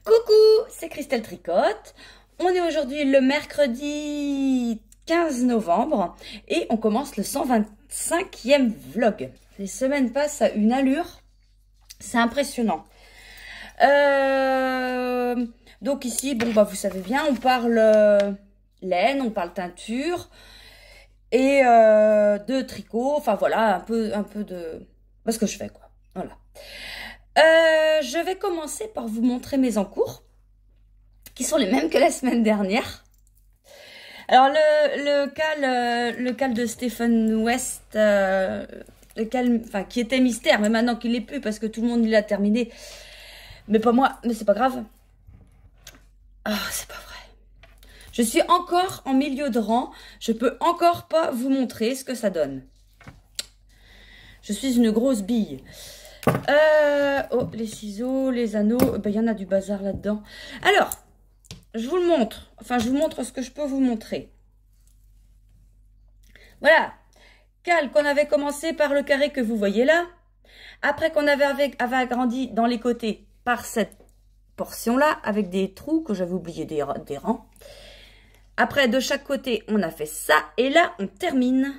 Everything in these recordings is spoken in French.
Coucou, c'est Christelle Tricotte. On est aujourd'hui le mercredi 15 novembre et on commence le 125e vlog. Les semaines passent à une allure, c'est impressionnant. Donc ici, bon bah vous savez bien, on parle laine, on parle teinture et de tricot. Enfin voilà, un peu de ce que je fais quoi. Voilà. Je vais commencer par vous montrer mes encours, qui sont les mêmes que la semaine dernière. Alors le cal de Stephen West, le cal, enfin qui était mystère, mais maintenant qu'il l'est plus parce que tout le monde l'a terminé, mais pas moi, mais c'est pas grave. Ah, c'est pas vrai. Je suis encore en milieu de rang, je peux encore pas vous montrer ce que ça donne. Je suis une grosse bille. Oh, les ciseaux, les anneaux, ben, y en a du bazar là-dedans. Alors, je vous le montre. Enfin, je vous montre ce que je peux vous montrer. Voilà. Cal qu'on avait commencé par le carré que vous voyez là. Après qu'on avait agrandi dans les côtés par cette portion-là, avec des trous que j'avais oublié des rangs. Après, de chaque côté, on a fait ça. Et là, on termine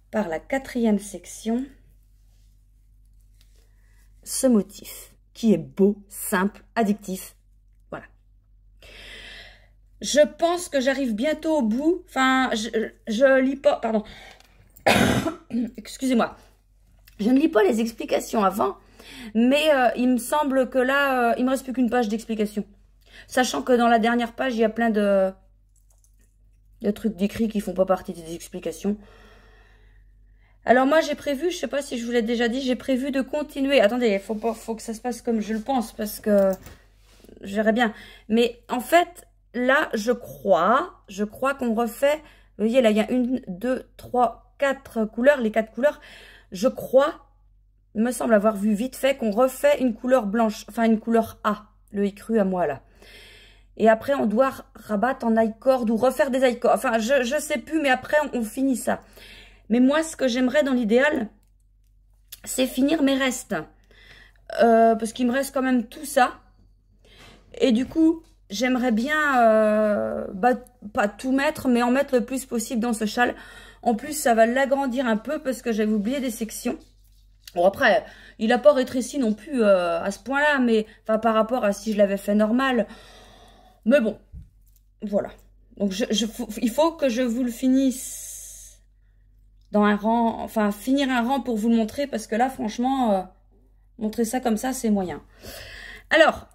par la 4e section. Ce motif qui est beau, simple, addictif. Voilà. Je pense que j'arrive bientôt au bout. Enfin, je lis pas, pardon. Excusez-moi. Je ne lis pas les explications avant, mais il me semble que là, il me reste plus qu'une page d'explication. Sachant que dans la dernière page, il y a plein de trucs décrits qui font pas partie des explications. Alors moi j'ai prévu, je sais pas si je vous l'ai déjà dit, j'ai prévu de continuer. Attendez, il faut que ça se passe comme je le pense parce que je verrai bien. Mais en fait, là je crois qu'on refait, vous voyez là il y a 1, 2, 3, 4 couleurs, les 4 couleurs. Je crois, il me semble avoir vu vite fait qu'on refait une couleur blanche, enfin une couleur A, le écru à moi là. Et après on doit rabattre en I-cord ou refaire des I-cords. Enfin je sais plus, mais après on finit ça. Mais moi, ce que j'aimerais dans l'idéal, c'est finir mes restes. Parce qu'il me reste quand même tout ça. Et du coup, j'aimerais bien, pas tout mettre, mais en mettre le plus possible dans ce châle. En plus, ça va l'agrandir un peu parce que j'avais oublié des sections. Bon, après, il n'a pas rétréci non plus à ce point-là, mais enfin par rapport à si je l'avais fait normal. Mais bon, voilà. Donc, il faut que je vous le finisse dans un rang, enfin finir un rang pour vous le montrer parce que là franchement montrer ça comme ça c'est moyen. Alors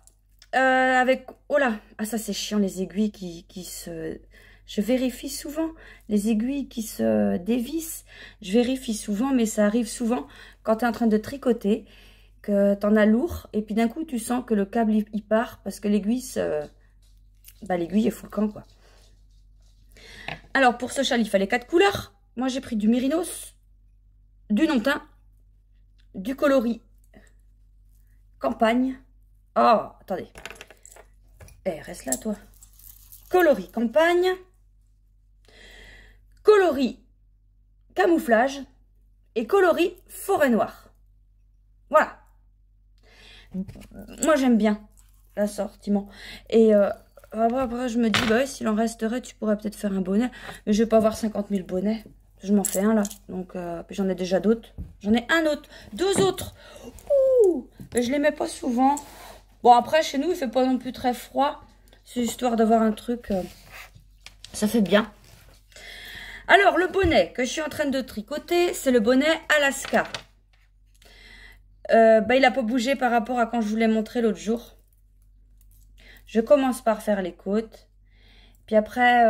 avec, oh là, ah ça c'est chiant, les aiguilles qui se, je vérifie souvent les aiguilles qui se dévissent, je vérifie souvent, mais ça arrive souvent quand tu es en train de tricoter, que tu en as lourd et puis d'un coup tu sens que le câble il part parce que l'aiguille l'aiguille est full camp quoi. Alors pour ce châle il fallait 4 couleurs. Moi, j'ai pris du mérinos, du non-teint, du coloris campagne. Oh, attendez. Eh, reste là, toi. Coloris campagne, coloris camouflage et coloris forêt noire. Voilà. Moi, j'aime bien l'assortiment. Et après, je me dis, bah, s'il en resterait, tu pourrais peut-être faire un bonnet. Mais je vais pas avoir 50 000 bonnets. Je m'en fais un là, donc j'en ai déjà d'autres. J'en ai un autre, 2 autres. Ouh, mais je les mets pas souvent. Bon après chez nous il fait pas non plus très froid. C'est histoire d'avoir un truc, ça fait bien. Alors le bonnet que je suis en train de tricoter, c'est le bonnet Alaska. Il a pas bougé par rapport à quand je vous l'ai montré l'autre jour. Je commence par faire les côtes, puis après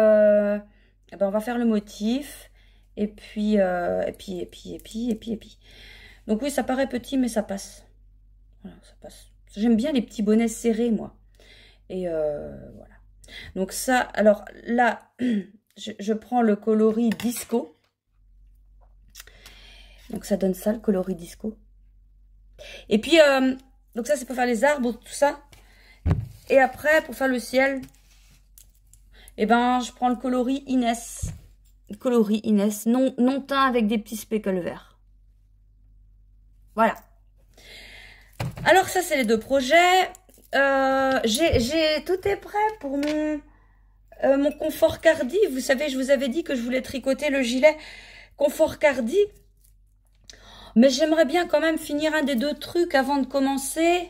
on va faire le motif. Et puis. Donc oui, ça paraît petit, mais ça passe. Voilà, ça passe. J'aime bien les petits bonnets serrés, moi. Et voilà. Donc ça, alors là, je prends le coloris disco. Donc ça donne ça, le coloris disco. Et puis, donc ça, c'est pour faire les arbres, tout ça. Et après, pour faire le ciel, eh ben, je prends le coloris Inès. Coloris Inès, non teint avec des petits speckles verts. Voilà. Alors ça, c'est les deux projets. Tout est prêt pour mon confort Cardi. Vous savez, je vous avais dit que je voulais tricoter le gilet confort Cardi. Mais j'aimerais bien quand même finir un des deux trucs avant de commencer.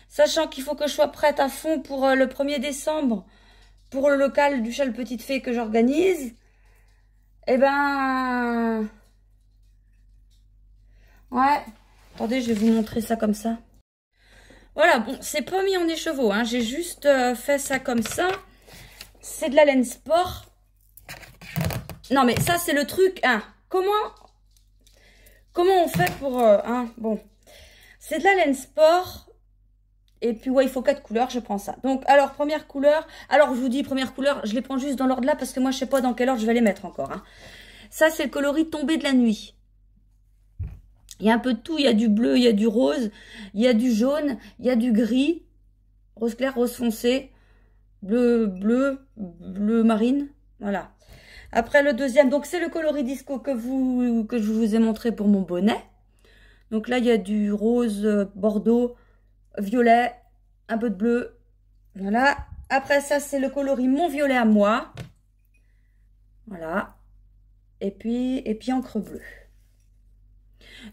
Sachant qu'il faut que je sois prête à fond pour le 1er décembre. Pour le local du Châle Petite Fée que j'organise. Eh ben... Ouais. Attendez, je vais vous montrer ça comme ça. Voilà, bon, c'est pas mis en écheveau, hein. J'ai juste fait ça comme ça. C'est de la laine sport. Non, mais ça, c'est le truc, hein. Comment on fait pour... hein, bon. C'est de la laine sport. Et puis, ouais, il faut 4 couleurs, je prends ça. Donc, alors, première couleur. Alors, je vous dis, première couleur, je les prends juste dans l'ordre là, parce que moi, je sais pas dans quel ordre je vais les mettre encore, hein. Ça, c'est le coloris tombé de la nuit. Il y a un peu de tout, il y a du bleu, il y a du rose, il y a du jaune, il y a du gris, rose clair, rose foncé, bleu marine, voilà. Après le deuxième, donc c'est le coloris disco que je vous ai montré pour mon bonnet. Donc là, il y a du rose, bordeaux, violet, un peu de bleu, voilà. Après ça, c'est le coloris mon violet à moi, voilà. Et puis encre bleue.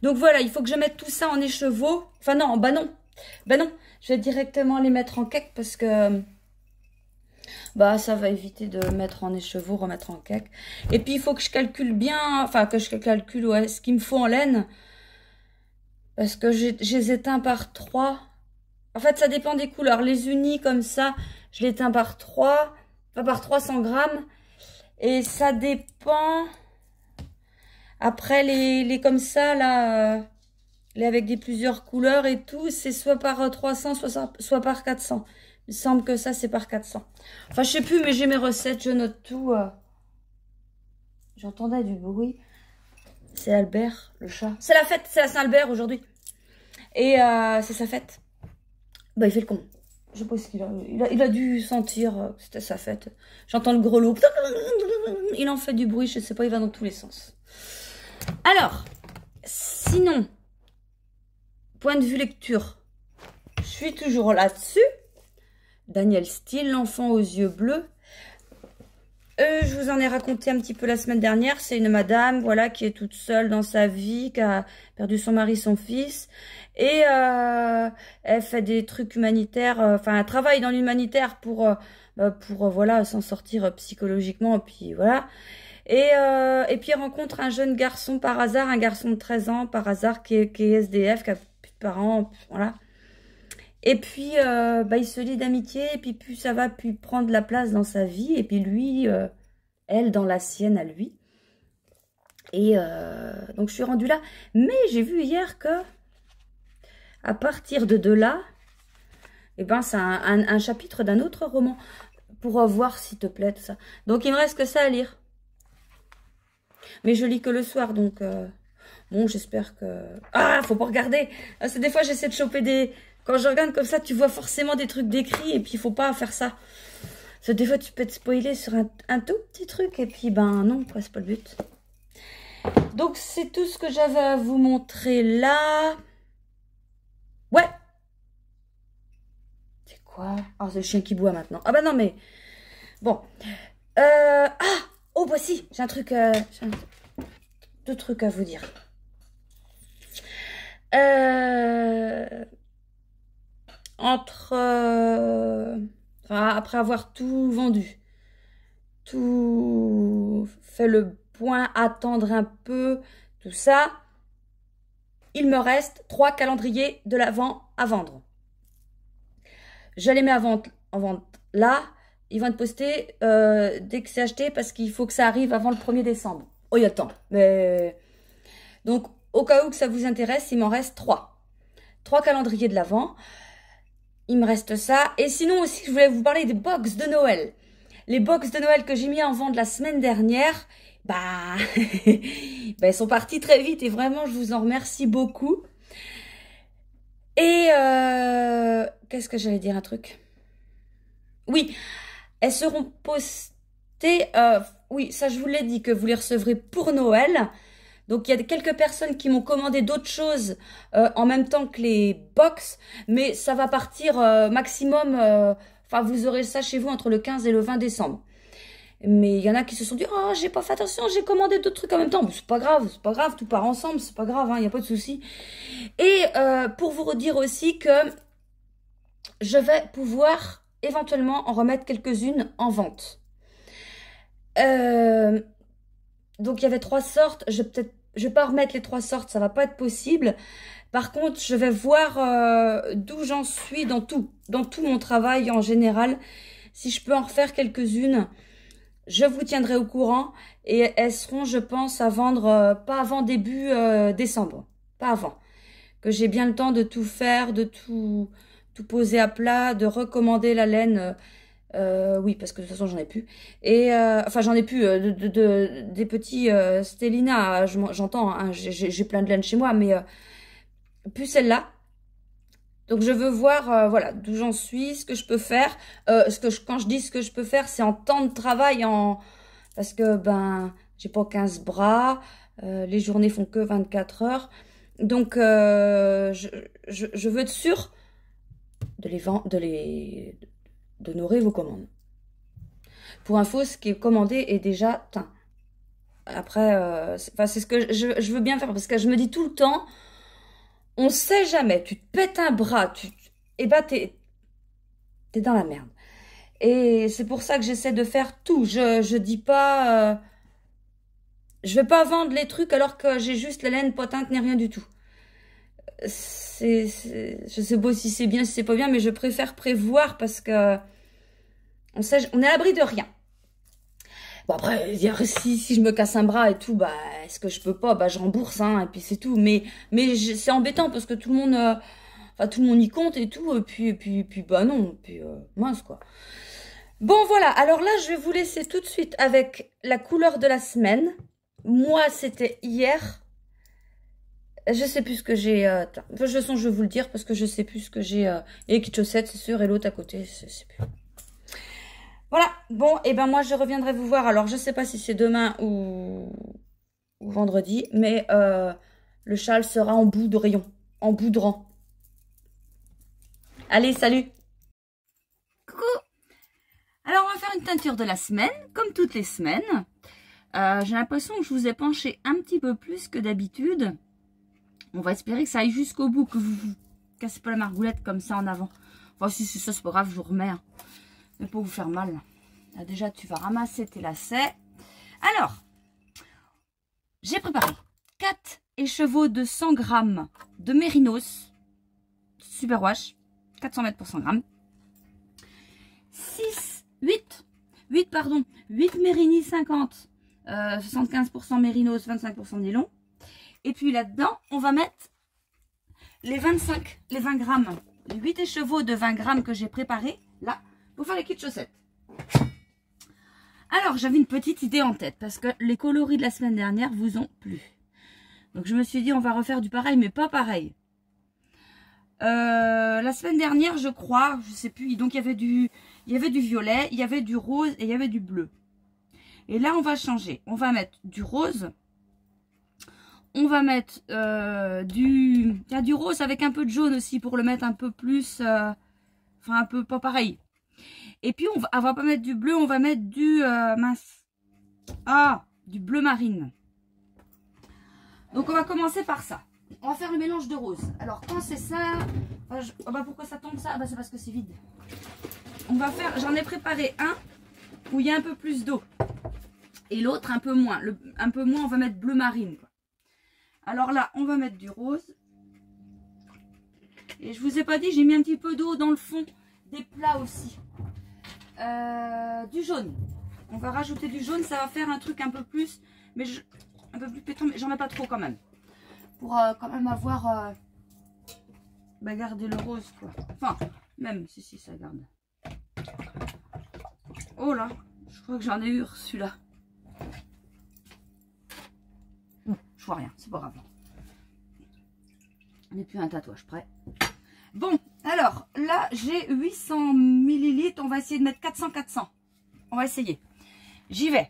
Donc voilà, il faut que je mette tout ça en écheveau. Enfin non, bah non. Bah non, je vais directement les mettre en cake parce que... Bah ça va éviter de mettre en écheveau, remettre en cake. Et puis il faut que je calcule bien, enfin que je calcule ouais, ce qu'il me faut en laine. Parce que je les éteins par 3. En fait, ça dépend des couleurs. Les unis comme ça, je les éteins par 3. Pas par 300 grammes. Et ça dépend... Après, les comme ça, là, les avec des plusieurs couleurs et tout, c'est soit par 300, soit par 400. Il me semble que ça, c'est par 400. Enfin, je sais plus, mais j'ai mes recettes, je note tout. J'entendais du bruit. C'est Albert, le chat. C'est la fête, c'est la Saint-Albert aujourd'hui. Et c'est sa fête. Bah, il fait le con. Je sais pas ce qu'il a. Il a dû sentir que c'était sa fête. J'entends le grelot. Il en fait du bruit, je sais pas, il va dans tous les sens. Alors, sinon, point de vue lecture, je suis toujours là-dessus. Daniel Steele, l'enfant aux yeux bleus. Je vous en ai raconté un petit peu la semaine dernière. C'est une madame, voilà, qui est toute seule dans sa vie, qui a perdu son mari, son fils. Et elle fait des trucs humanitaires, enfin, elle travaille dans l'humanitaire pour voilà, s'en sortir psychologiquement. Et puis, voilà. Et puis elle rencontre un jeune garçon par hasard, un garçon de 13 ans par hasard qui est SDF, qui a plus de parents, voilà. Et puis il se lie d'amitié et puis plus ça va, plus prendre la place dans sa vie et puis lui, elle dans la sienne à lui. Et donc je suis rendue là, mais j'ai vu hier que à partir de là, et ben c'est un chapitre d'un autre roman pour voir s'il te plaît tout ça. Donc il me reste que ça à lire. Mais je lis que le soir, donc... bon, j'espère que... Ah, faut pas regarder. Parce que des fois, j'essaie de choper des... Quand je regarde comme ça, tu vois forcément des trucs décrits. Et puis, il faut pas faire ça. Parce que des fois, tu peux te spoiler sur un tout petit truc. Et puis, ben non, quoi, c'est pas le but. Donc, c'est tout ce que j'avais à vous montrer là. Ouais. C'est quoi? Oh, c'est le chien qui boit maintenant. Ah bah non, mais... Bon. Ah! Oh, bah si, j'ai un truc... deux trucs à vous dire. Après avoir tout vendu, tout fait le point, attendre un peu, tout ça, il me reste 3 calendriers de l'Avent à vendre. Je les mets en vente là. Ils vont être postés dès que c'est acheté parce qu'il faut que ça arrive avant le 1er décembre. Oh, il y a le temps. Mais... Donc, au cas où que ça vous intéresse, il m'en reste 3. 3 calendriers de l'Avent. Il me reste ça. Et sinon aussi, je voulais vous parler des box de Noël. Les box de Noël que j'ai mis en vente la semaine dernière, bah, elles sont parties très vite. Et vraiment, je vous en remercie beaucoup. Et qu'est-ce que j'allais dire un truc? Oui, elles seront postées... oui, ça je vous l'ai dit que vous les recevrez pour Noël. Donc, il y a quelques personnes qui m'ont commandé d'autres choses en même temps que les box. Mais ça va partir maximum... Enfin, vous aurez ça chez vous entre le 15 et le 20 décembre. Mais il y en a qui se sont dit, oh, j'ai pas fait attention, j'ai commandé d'autres trucs en même temps. Bon, c'est pas grave, tout part ensemble, c'est pas grave, il n'y a pas de souci. Et pour vous redire aussi que je vais pouvoir éventuellement en remettre quelques-unes en vente. Donc, il y avait 3 sortes. Je vais pas remettre les 3 sortes, ça va pas être possible. Par contre, je vais voir d'où j'en suis dans tout mon travail en général. Si je peux en refaire quelques-unes, je vous tiendrai au courant. Et elles seront, je pense, à vendre pas avant début décembre. Pas avant. Que j'ai bien le temps de tout faire, de tout poser à plat, de recommander la laine. Oui, parce que de toute façon, j'en ai plus. Et enfin, j'en ai plus des petits Stellina. J'entends, hein, j'ai plein de laine chez moi, mais plus celle-là. Donc, je veux voir, voilà, d'où j'en suis, ce que je peux faire. Quand je dis ce que je peux faire, c'est en temps de travail, parce que, ben, j'ai pas 15 bras. Les journées font que 24 heures. Donc, je veux être sûre de les vendre, d'honorer vos commandes. Pour info, ce qui est commandé est déjà teint. Après, c'est ce que je veux bien faire, parce que je me dis tout le temps, on sait jamais, tu te pètes un bras, et bah t'es dans la merde. Et c'est pour ça que j'essaie de faire tout. Je dis pas, je vais pas vendre les trucs alors que j'ai juste la laine pas teinte ni rien du tout. Je sais pas si c'est bien, si c'est pas bien, mais je préfère prévoir parce que on est à l'abri de rien. Bon, après, si je me casse un bras et tout, bah, est-ce que je peux pas? Bah, je rembourse, hein, et puis c'est tout. Mais c'est embêtant parce que tout le monde, enfin, tout le monde y compte et tout. Et puis, bah non, puis mince, quoi. Bon, voilà. Alors là, je vais vous laisser tout de suite avec la couleur de la semaine. Moi, c'était hier. Je sais plus ce que j'ai. De toute façon, je vais vous le dire parce que je sais plus ce que j'ai. Et qui chaussette, c'est sûr, et l'autre à côté, je sais plus. Voilà. Bon, et ben moi, je reviendrai vous voir. Alors, je sais pas si c'est demain ou vendredi, mais le châle sera en bout de rayon, en bout de rang. Allez, salut. Coucou. Alors, on va faire une teinture de la semaine, comme toutes les semaines. J'ai l'impression que je vous ai penché un petit peu plus que d'habitude. On va espérer que ça aille jusqu'au bout, que vous cassez pas la margoulette comme ça en avant. Enfin, si c'est ça, c'est pas grave, je vous remets. Hein. Mais pour vous faire mal. Là, déjà, tu vas ramasser tes lacets. Alors, j'ai préparé 4 écheveaux de 100 grammes de mérinos. Super wash. 400 mètres pour 100 grammes. 8 Mérini 50. 75% mérinos, 25% nylon. Et puis là-dedans, on va mettre les 20 grammes, les 8 écheveaux de 20 grammes que j'ai préparés, là, pour faire les kits chaussettes. Alors, j'avais une petite idée en tête, parce que les coloris de la semaine dernière vous ont plu. Donc, je me suis dit, on va refaire du pareil, mais pas pareil. La semaine dernière, je crois, je sais plus, donc il y avait du violet, il y avait du rose et il y avait du bleu. Et là, on va changer. On va mettre du rose. On va mettre il y a du rose avec un peu de jaune aussi pour le mettre un peu plus, enfin un peu pas pareil. Et puis on va pas mettre du bleu, on va mettre du du bleu marine. Donc on va commencer par ça. On va faire le mélange de rose. Alors quand c'est ça, pourquoi ça tombe ça? C'est parce que c'est vide. On va faire, j'en ai préparé un où il y a un peu plus d'eau et l'autre un peu moins. Un peu moins, on va mettre bleu marine, quoi. Alors là, on va mettre du rose. Et je vous ai pas dit, j'ai mis un petit peu d'eau dans le fond des plats aussi. Du jaune. On va rajouter du jaune, ça va faire un truc un peu plus, un peu plus pétant, mais j'en mets pas trop quand même. Pour quand même avoir, garder le rose, quoi. Enfin, même, si, ça garde. Oh là, je crois que j'en ai eu celui-là. Je vois rien, c'est pas grave. On n'est plus un tatouage prêt. Bon, alors là j'ai 800 ml. On va essayer de mettre 400. On va essayer. J'y vais.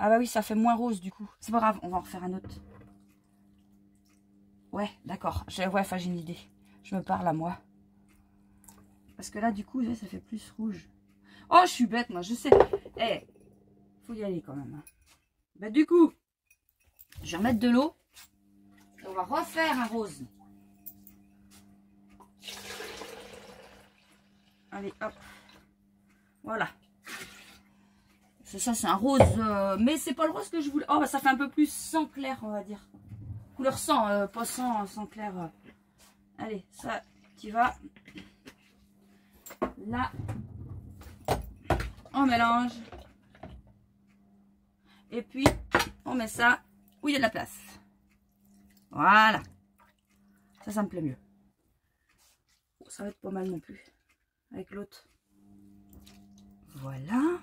Ah bah oui, ça fait moins rose du coup. C'est pas grave, on va en refaire un autre. Ouais, d'accord. Ouais, enfin, j'ai une idée. Je me parle à moi. Parce que là, du coup, ça fait plus rouge. Oh, je suis bête, moi, je sais. Eh, faut y aller quand même. Hein. Bah, du coup, je vais remettre de l'eau. Et on va refaire un rose. Allez, hop. Voilà. Ça, c'est un rose. Mais c'est pas le rose que je voulais. Oh, bah, ça fait un peu plus sang clair, on va dire. Couleur sang, pas sang clair. Allez, ça, tu vas. Là, on mélange. Et puis, on met ça où il y a de la place. Voilà. Ça me plaît mieux. Ça va être pas mal non plus. Avec l'autre. Voilà.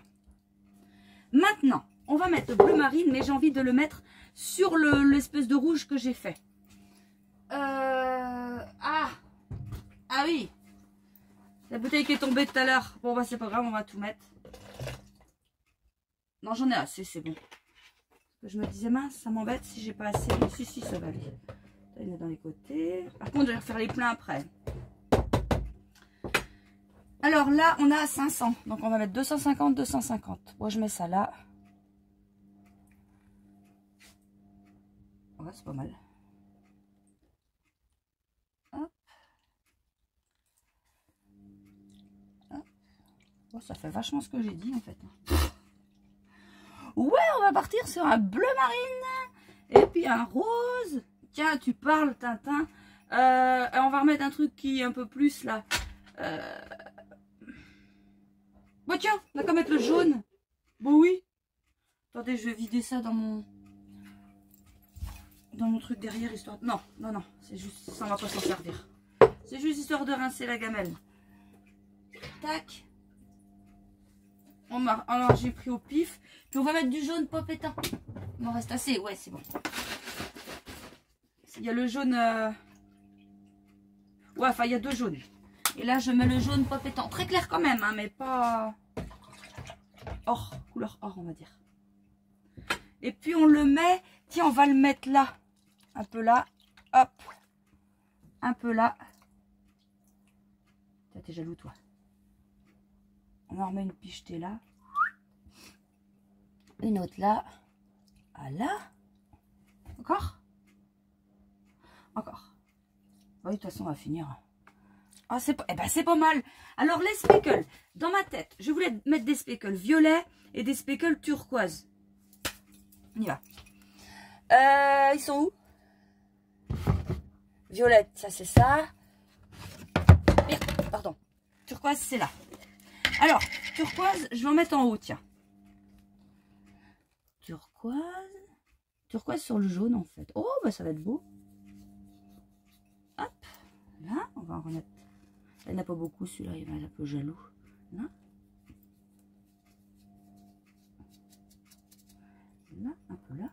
Maintenant, on va mettre le bleu marine, mais j'ai envie de le mettre sur l'espèce de rouge que j'ai fait. Ah oui. La bouteille qui est tombée tout à l'heure. Bon, bah, c'est pas grave, on va tout mettre. Non, j'en ai assez, c'est bon. Je me disais, mince, ça m'embête si j'ai pas assez. Si, ça va aller. Ça, il y en a dans les côtés. Par contre, je vais refaire les pleins après. Alors là, on a 500. Donc, on va mettre 250, 250. Moi, je mets ça là. Ouais, c'est pas mal. Hop. Hop. Oh, ça fait vachement ce que j'ai dit, en fait. Ouais, on va partir sur un bleu marine. Et puis un rose. Tiens, tu parles, Tintin. On va remettre un truc qui est un peu plus, là. Bon, tiens, on va quand mettre le jaune. Bon, oui. Attendez, je vais vider ça dans mon truc derrière, histoire... Non, c'est juste... Ça, on va pas s'en servir. C'est juste histoire de rincer la gamelle. Tac. Alors, j'ai pris au pif. Puis, on va mettre du jaune pas pétant. Il m'en reste assez. Ouais, c'est bon. Il y a le jaune... Ouais, enfin, il y a deux jaunes. Et là, je mets le jaune pas pétant. Très clair quand même, hein, mais pas... Or, couleur or, on va dire. Et puis, on le met... Tiens, on va le mettre là. Un peu là. Hop. Un peu là. T'es jaloux, toi. On en remet une pichetée là. Une autre là. Ah là. Encore. Encore. Oui, de toute façon, on va finir. Ah, c'est pas... Eh ben, c'est pas mal. Alors, les speckles. Dans ma tête, je voulais mettre des speckles violets et des speckles turquoise. On y va. Ils sont où? Violette, ça c'est ça. Merde, pardon. Turquoise, c'est là. Alors, turquoise, je vais en mettre en haut, tiens. Turquoise. Turquoise sur le jaune, en fait. Oh, bah ça va être beau. Hop. Là, on va en remettre. Il n'y en a pas beaucoup, celui-là, il va être un peu jaloux. Là. Là, un peu là.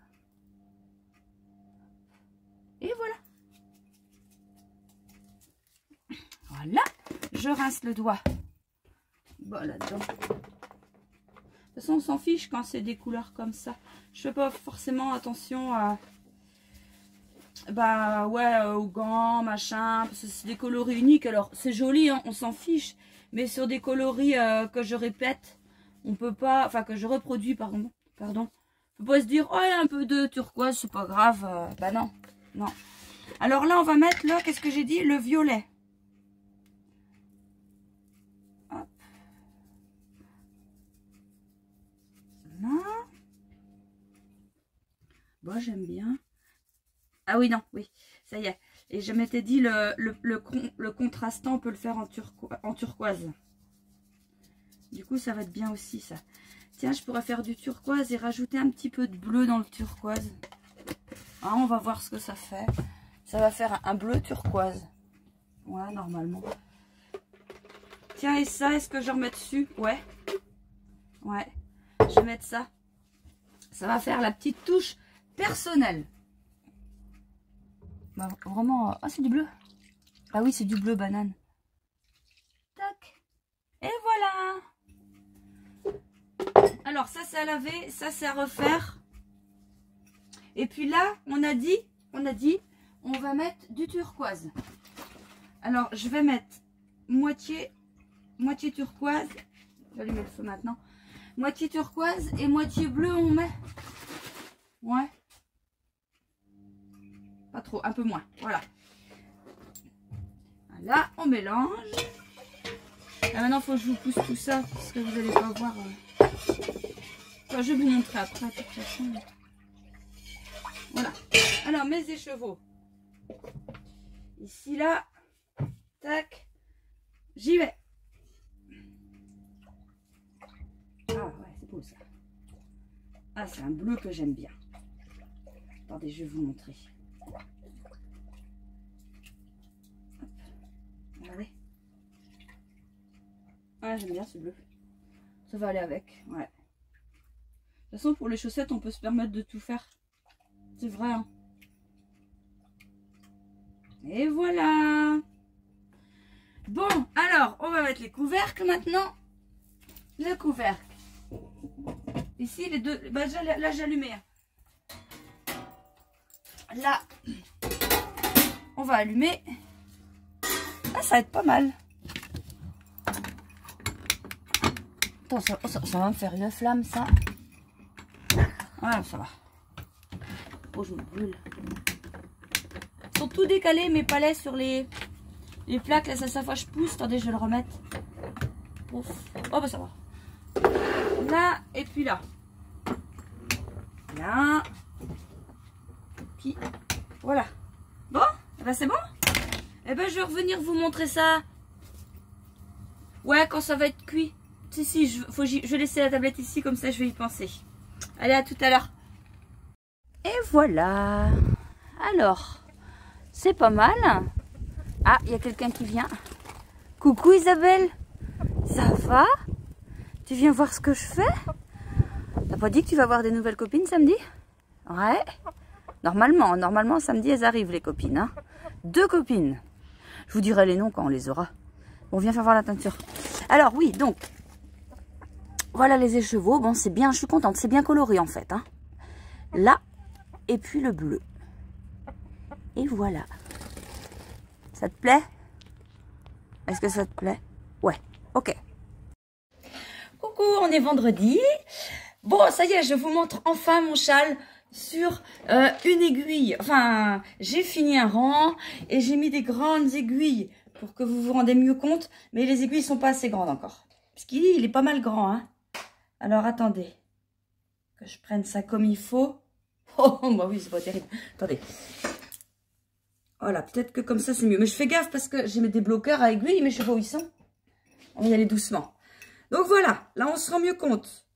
Et voilà. Voilà. Je rince le doigt. Bon, là-dedans. De toute façon, on s'en fiche quand c'est des couleurs comme ça. Je fais pas forcément attention à... Bah ouais, aux gants, machin. Parce que c'est des coloris uniques. Alors, c'est joli, hein, on s'en fiche. Mais sur des coloris que je répète, on peut pas... Enfin, que je reproduis, pardon. On peut pas se dire, oh, il y a un peu de turquoise, c'est pas grave. Bah non, non. Alors là, on va mettre, là, qu'est-ce que j'ai dit? Le violet. Hop. Là. Bon, j'aime bien. Ah oui, non, oui, ça y est. Et je m'étais dit, le contrastant, on peut le faire en turquoise. Du coup, ça va être bien aussi, ça. Tiens, je pourrais faire du turquoise et rajouter un petit peu de bleu dans le turquoise. Ah, on va voir ce que ça fait. Ça va faire un bleu turquoise. Ouais, normalement. Tiens, et ça, est-ce que je remets dessus? Ouais. Ouais. Je vais mettre ça. Ça va faire la petite touche personnelle. Bah, vraiment... Ah, c'est du bleu. Ah oui, c'est du bleu banane. Tac. Et voilà. Alors, ça, c'est à laver. Ça, c'est à refaire. Et puis là, on a dit, on va mettre du turquoise. Alors, je vais mettre moitié turquoise. Je vais allumer le feu maintenant. Moitié turquoise et moitié bleu, on met. Ouais. Pas trop, un peu moins. Voilà. Là, on mélange. Là, maintenant, il faut que je vous pousse tout ça parce que vous n'allez pas voir. Enfin, je vais vous montrer après, de toute façon. Voilà. Alors, mes écheveaux. Ici, là. Tac. J'y vais. Ah, ouais, c'est beau ça. Ah, c'est un bleu que j'aime bien. Attendez, je vais vous montrer. Hop. Regardez. Ah, j'aime bien ce bleu. Ça va aller avec, ouais. De toute façon, pour les chaussettes, on peut se permettre de tout faire. C'est vrai, hein. Et voilà. Bon, alors, on va mettre les couvercles maintenant. Le couvercle. Ici, les deux... Bah, là, j'ai allumé. Là, on va allumer. Ah, ça va être pas mal. Attends, ça va me faire une flamme, ça. Voilà, ça va. Oh, je me brûle. Ils sont tout décalés, mes palets sur les plaques. Là, ça fois je pousse. Attendez, je vais le remettre. Ouf. Oh, bah ça va. Là, et puis là. Là. Puis, voilà. Bon, eh ben c'est bon. Eh ben, je vais revenir vous montrer ça. Ouais, quand ça va être cuit. Si, je vais laisser la tablette ici, comme ça je vais y penser. Allez, à tout à l'heure. Et voilà. Alors, c'est pas mal. Ah, il y a quelqu'un qui vient. Coucou Isabelle. Ça va? Tu viens voir ce que je fais? T'as pas dit que tu vas voir des nouvelles copines samedi? Ouais. Normalement, samedi, elles arrivent, les copines. Hein. 2 copines. Je vous dirai les noms quand on les aura. On vient faire voir la teinture. Alors, oui, donc... Voilà les écheveaux. Bon, c'est bien, je suis contente. C'est bien coloré, en fait. Hein. Là, et puis le bleu. Et voilà. Ça te plaît? Est-ce que ça te plaît? Ouais, ok. Coucou, on est vendredi. Bon, ça y est, je vous montre enfin mon châle sur une aiguille. Enfin, j'ai fini un rang et j'ai mis des grandes aiguilles pour que vous vous rendez mieux compte. Mais les aiguilles sont pas assez grandes encore. Parce qu'il est pas mal grand, hein. Alors, attendez. Que je prenne ça comme il faut. Oh, bah oui, c'est pas terrible. Attendez. Voilà, peut-être que comme ça, c'est mieux. Mais je fais gaffe parce que j'ai mis des bloqueurs à aiguilles, mais je sais pas où ils sont. On va y aller doucement. Donc voilà, là, on se rend mieux compte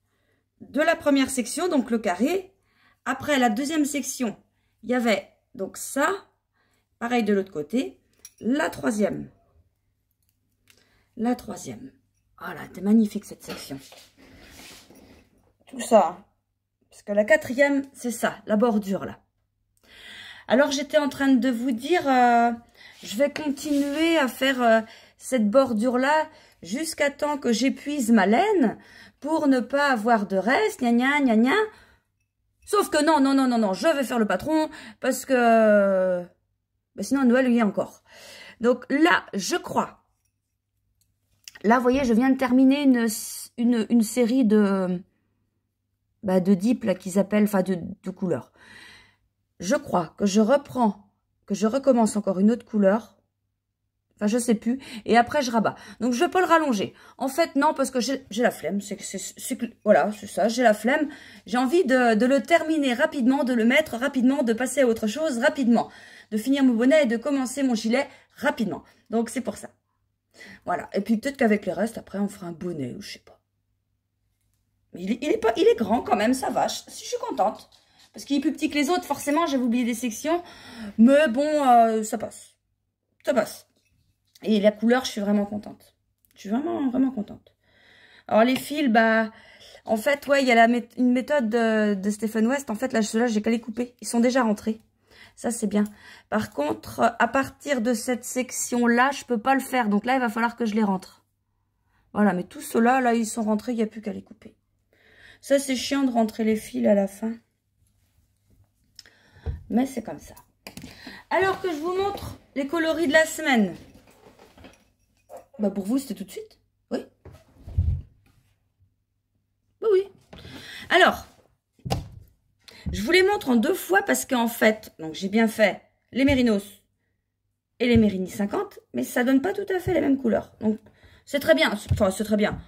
de la première section, donc le carré. Après, la deuxième section, il y avait donc ça. Pareil de l'autre côté. La troisième. La troisième. Voilà, c'est magnifique cette section. Tout ça. Parce que la quatrième, c'est ça, la bordure là. Alors, j'étais en train de vous dire, je vais continuer à faire cette bordure-là jusqu'à temps que j'épuise ma laine pour ne pas avoir de reste, gna gna gna gna. Sauf que non, je vais faire le patron parce que bah sinon Noël il y a encore. Donc là, je crois. Là, vous voyez, je viens de terminer une série de dips là qu'ils appellent, enfin de couleurs. Je crois que je recommence encore une autre couleur. Enfin, je sais plus. Et après, je rabats. Donc, je vais pas le rallonger. En fait, non, parce que j'ai la flemme. Voilà, c'est ça, j'ai la flemme. J'ai envie de le terminer rapidement, de le mettre rapidement, de passer à autre chose rapidement. De finir mon bonnet et de commencer mon gilet rapidement. Donc, c'est pour ça. Voilà. Et puis, peut-être qu'avec les restes, après, on fera un bonnet ou je sais pas. Mais il est grand quand même, ça va. Je suis contente. Parce qu'il est plus petit que les autres, forcément, j'avais oublié des sections. Mais bon, ça passe. Ça passe. Et la couleur, je suis vraiment contente. Je suis vraiment contente. Alors, les fils, bah... En fait, ouais, il y a une méthode de Stephen West. En fait, là, ceux-là, j'ai qu'à les couper. Ils sont déjà rentrés. Ça, c'est bien. Par contre, à partir de cette section-là, je peux pas le faire. Donc là, il va falloir que je les rentre. Voilà, mais tous ceux-là, là, ils sont rentrés. Il n'y a plus qu'à les couper. Ça, c'est chiant de rentrer les fils à la fin. Mais c'est comme ça. Alors que je vous montre les coloris de la semaine. Bah pour vous, c'était tout de suite. Oui. Oui, oui. Alors, je vous les montre en 2 fois parce qu'en fait, donc j'ai bien fait les mérinos et les Mérini 50, mais ça donne pas tout à fait les mêmes couleurs. Donc, c'est très bien. Enfin, c'est très bien.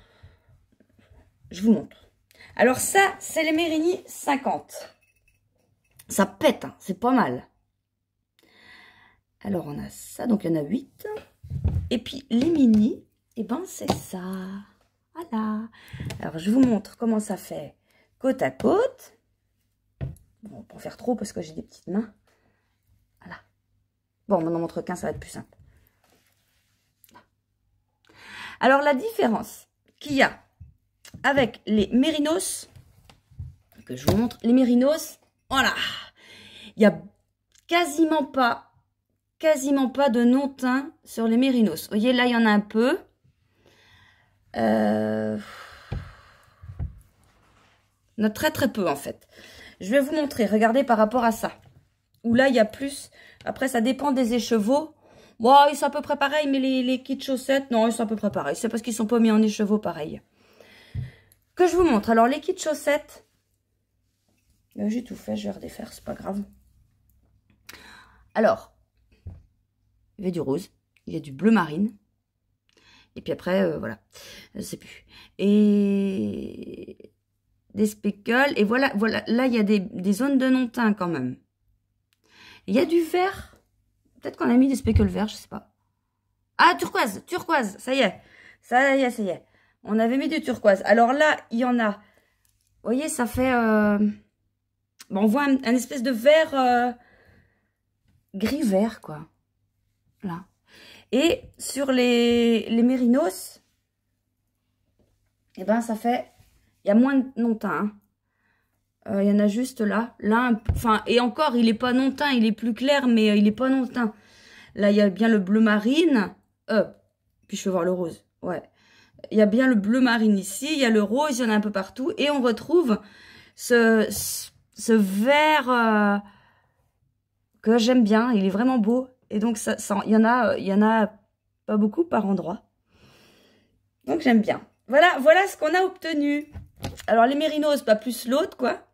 Je vous montre. Alors ça, c'est les Mérini 50. Ça pète, hein, c'est pas mal. Alors, on a ça, donc il y en a 8. Et puis, les mini, et ben c'est ça. Voilà. Alors, je vous montre comment ça fait côte à côte. Bon, pas en faire trop parce que j'ai des petites mains. Voilà. Bon, on m'en montre qu'un, ça va être plus simple. Alors, la différence qu'il y a avec les mérinos, que je vous montre, les mérinos, voilà. Il n'y a quasiment pas de non-teint sur les mérinos. Vous voyez, là, il y en a un peu. Non, très peu, en fait. Je vais vous montrer. Regardez par rapport à ça. Où là, il y a plus. Après, ça dépend des écheveaux. Bon, ils sont à peu près pareils, mais les kits chaussettes, non, ils sont à peu près pareils. C'est parce qu'ils ne sont pas mis en écheveau pareil. Que je vous montre. Alors, les kits chaussettes. J'ai tout fait, je vais redéfaire, c'est pas grave. Alors, il y a du rose, il y a du bleu marine. Et puis après, voilà, je sais plus. Et des speckles. Et voilà, là, il y a des zones de non-teint quand même. Il y a du vert. Peut-être qu'on a mis des speckles verts, je sais pas. Ah, turquoise, ça y est. On avait mis du turquoise. Alors là, il y en a. Vous voyez, ça fait... Bon, on voit un espèce de vert... gris-vert, quoi. Là. Et sur les mérinos, eh ben, ça fait... Il y a moins de non-teint. Hein. Il y en a juste là. Là, enfin, et encore, il n'est pas non-teint. Il est plus clair, mais il n'est pas non-teint. Là, il y a bien le bleu marine. Puis je vais voir le rose. Ouais. Il y a bien le bleu marine ici. Il y a le rose, il y en a un peu partout. Et on retrouve ce vert que j'aime bien. Il est vraiment beau. Et donc, il y en a pas beaucoup par endroit. Donc, j'aime bien. Voilà ce qu'on a obtenu. Alors, les mérinos, pas plus l'autre, quoi.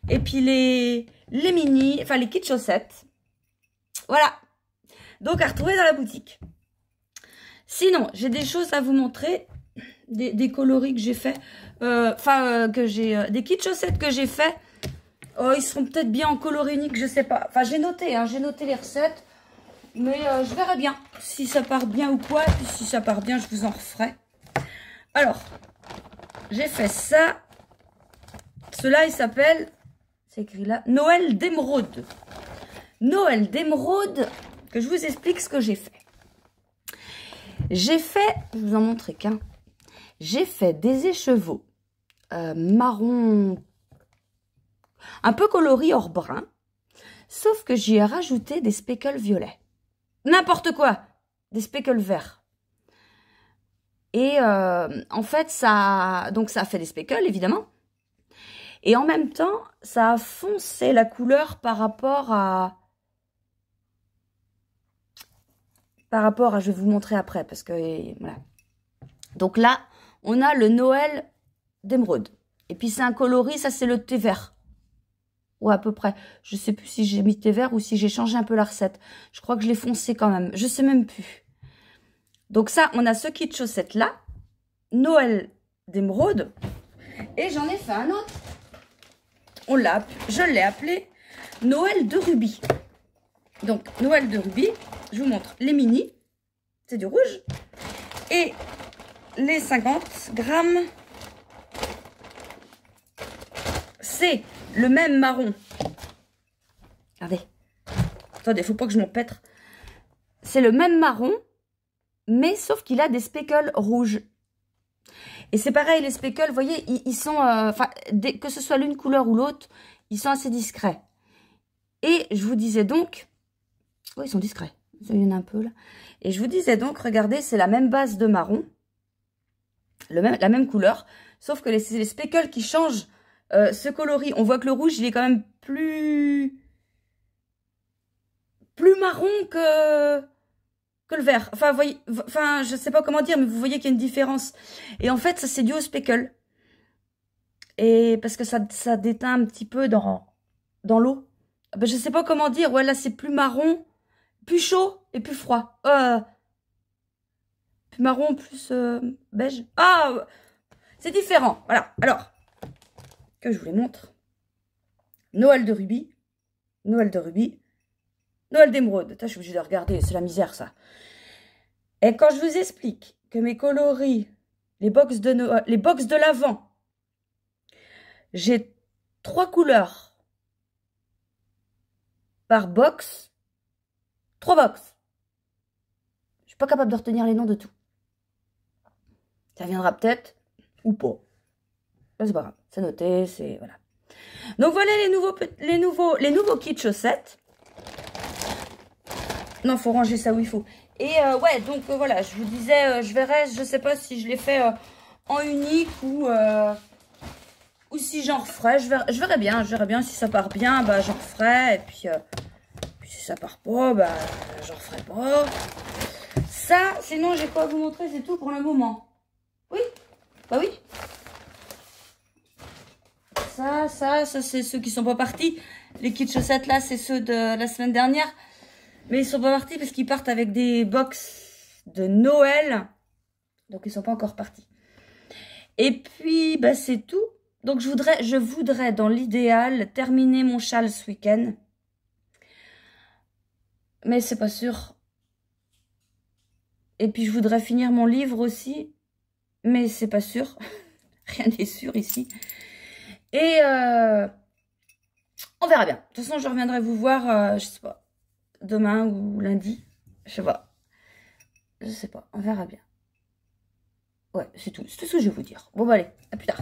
Et puis, les mini, enfin, les kits chaussettes. Voilà. Donc, à retrouver dans la boutique. Sinon, j'ai des choses à vous montrer. Des coloris que j'ai fait. Des kits chaussettes que j'ai fait. Oh, ils seront peut-être bien en coloris unique, je sais pas. Enfin, j'ai noté les recettes. Mais je verrai bien si ça part bien ou quoi. Et puis si ça part bien, je vous en referai. Alors, j'ai fait ça. Cela, il s'appelle, c'est écrit là, Noël d'émeraude. Noël d'émeraude, que je vous explique ce que j'ai fait. J'ai fait, je vous en montrer qu'un. J'ai fait des écheveaux marron, un peu coloris hors brun. Sauf que j'y ai rajouté des speckles violets. N'importe quoi, des speckles verts. Et en fait, ça a fait des speckles, évidemment. Et en même temps, ça a foncé la couleur par rapport à... je vais vous montrer après, parce que, voilà. Donc là, on a le Noël d'émeraude. Et puis c'est un coloris, ça c'est le thé vert. Ouais, à peu près. Je sais plus si j'ai mis thé vert ou si j'ai changé un peu la recette. Je crois que je l'ai foncé quand même. Je sais même plus. Donc ça, on a ce kit chaussettes là. Noël d'émeraude. Et j'en ai fait un autre. Je l'ai appelé Noël de rubis. Donc, Noël de rubis. Je vous montre les mini. C'est du rouge. Et les 50 grammes. C'est le même marron. Regardez. Attendez, faut pas que je m'empêtre. C'est le même marron, mais sauf qu'il a des speckles rouges. Et c'est pareil, les speckles, vous voyez, ils sont... que ce soit l'une couleur ou l'autre, ils sont assez discrets. Et je vous disais donc... Oui, ils sont discrets. Il y en a un peu là. Et je vous disais donc, regardez, c'est la même base de marron. La même couleur. Sauf que les speckles qui changent ce coloris, on voit que le rouge, il est quand même plus marron que le vert. Enfin, vous voyez, enfin, je sais pas comment dire, mais vous voyez qu'il y a une différence. Et en fait, ça, c'est dû au speckle. Et parce que ça déteint un petit peu dans l'eau. Ben, je sais pas comment dire. Ouais, là, c'est plus marron, plus chaud et plus froid. Plus marron, plus beige. Ah, c'est différent. Voilà. Alors, que je vous les montre. Noël de rubis. Noël de rubis. Noël d'émeraude. Je suis obligée de regarder. C'est la misère, ça. Et quand je vous explique que mes coloris, les box de l'avant, j'ai 3 couleurs par box. 3 box. Je suis pas capable de retenir les noms de tout. Ça viendra peut-être ou pas. C'est pas grave. C'est noté, c'est... Voilà. Donc voilà les nouveaux kits chaussettes. Non, faut ranger ça où il faut. Et ouais, donc voilà, je vous disais, je verrai, je sais pas si je les fais en unique ou si j'en referai. Je verrai bien. Si ça part bien, bah j'en referai. Et puis si ça part pas, bah j'en referai pas. Ça, sinon j'ai quoi à vous montrer, c'est tout pour le moment. Oui, bah oui. Ça c'est ceux qui sont pas partis. Les kits chaussettes là, c'est ceux de la semaine dernière. Mais ils sont pas partis parce qu'ils partent avec des box de Noël. Donc ils sont pas encore partis. Et puis, bah c'est tout. Donc je voudrais dans l'idéal terminer mon châle ce week-end. Mais c'est pas sûr. Et puis je voudrais finir mon livre aussi. Mais c'est pas sûr. Rien n'est sûr ici. Et on verra bien. De toute façon, je reviendrai vous voir, je sais pas, demain ou lundi. Je sais pas. Je sais pas. On verra bien. Ouais, c'est tout. C'est tout ce que je vais vous dire. Bon, bah allez, à plus tard.